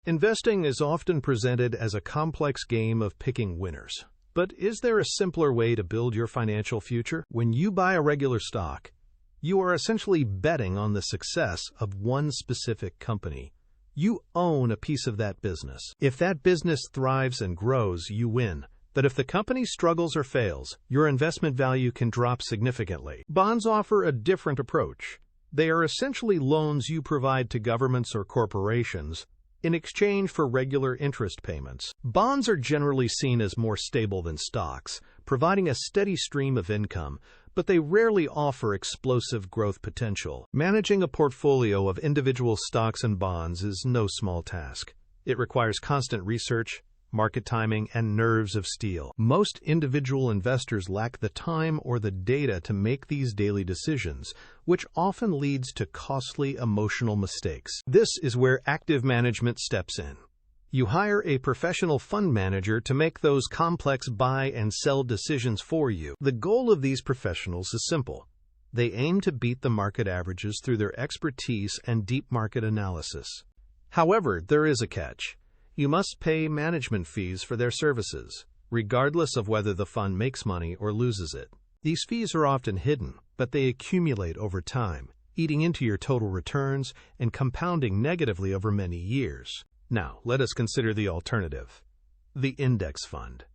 Investing is often presented as a complex game of picking winners. But is there a simpler way to build your financial future? When you buy a regular stock, you are essentially betting on the success of one specific company. You own a piece of that business. If that business thrives and grows, you win. But if the company struggles or fails, your investment value can drop significantly. Bonds offer a different approach. They are essentially loans you provide to governments or corporations in exchange for regular interest payments. Bonds are generally seen as more stable than stocks, providing a steady stream of income, but they rarely offer explosive growth potential. Managing a portfolio of individual stocks and bonds is no small task. It requires constant research, market timing, and nerves of steel. Most individual investors lack the time or the data to make these daily decisions, which often leads to costly emotional mistakes. This is where active management steps in. You hire a professional fund manager to make those complex buy and sell decisions for you. The goal of these professionals is simple. They aim to beat the market averages through their expertise and deep market analysis. However, there is a catch. You must pay management fees for their services, regardless of whether the fund makes money or loses it. These fees are often hidden, but they accumulate over time, eating into your total returns and compounding negatively over many years. Now, let us consider the alternative, the index fund.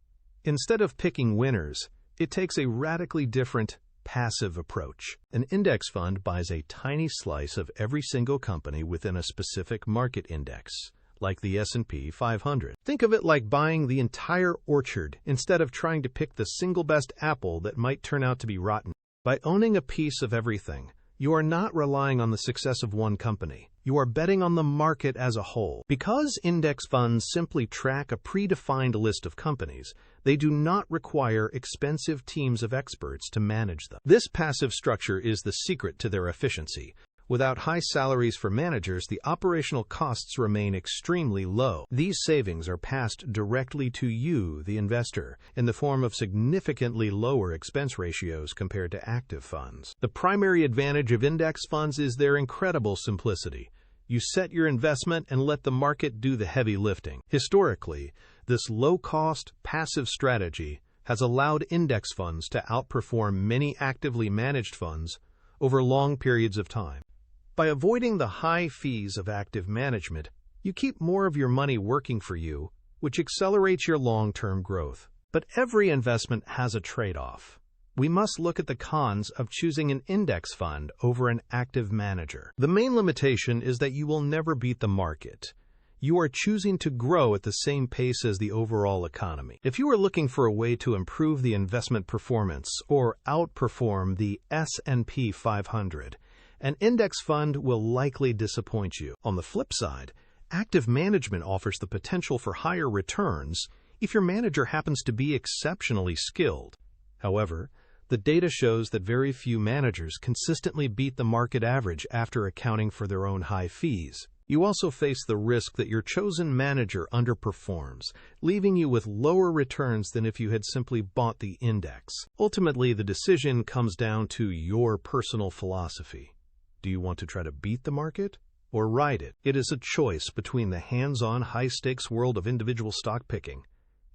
Instead of picking winners, it takes a radically different, passive approach. An index fund buys a tiny slice of every single company within a specific market index, like the S&P 500. Think of it like buying the entire orchard instead of trying to pick the single best apple that might turn out to be rotten. By owning a piece of everything, you are not relying on the success of one company. You are betting on the market as a whole. Because index funds simply track a predefined list of companies, they do not require expensive teams of experts to manage them. This passive structure is the secret to their efficiency. Without high salaries for managers, the operational costs remain extremely low. These savings are passed directly to you, the investor, in the form of significantly lower expense ratios compared to active funds. The primary advantage of index funds is their incredible simplicity. You set your investment and let the market do the heavy lifting. Historically, this low-cost, passive strategy has allowed index funds to outperform many actively managed funds over long periods of time. By avoiding the high fees of active management, you keep more of your money working for you, which accelerates your long-term growth. But every investment has a trade-off. We must look at the cons of choosing an index fund over an active manager. The main limitation is that you will never beat the market. You are choosing to grow at the same pace as the overall economy. If you are looking for a way to improve the investment performance or outperform the S&P 500, an index fund will likely disappoint you. On the flip side, active management offers the potential for higher returns if your manager happens to be exceptionally skilled. However, the data shows that very few managers consistently beat the market average after accounting for their own high fees. You also face the risk that your chosen manager underperforms, leaving you with lower returns than if you had simply bought the index. Ultimately, the decision comes down to your personal philosophy. Do you want to try to beat the market or ride it? It is a choice between the hands-on, high-stakes world of individual stock picking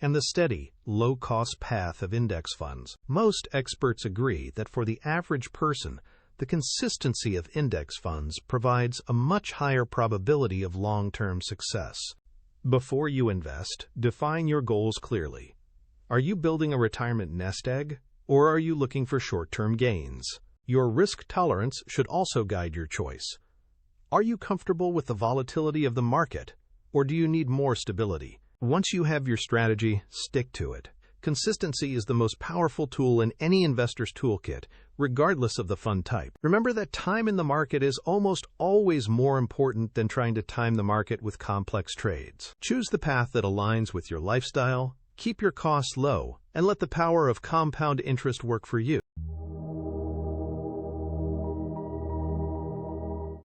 and the steady, low-cost path of index funds. Most experts agree that for the average person, the consistency of index funds provides a much higher probability of long-term success. Before you invest, define your goals clearly. Are you building a retirement nest egg, or are you looking for short-term gains? Your risk tolerance should also guide your choice. Are you comfortable with the volatility of the market, or do you need more stability? Once you have your strategy, stick to it. Consistency is the most powerful tool in any investor's toolkit, regardless of the fund type. Remember that time in the market is almost always more important than trying to time the market with complex trades. Choose the path that aligns with your lifestyle, keep your costs low, and let the power of compound interest work for you.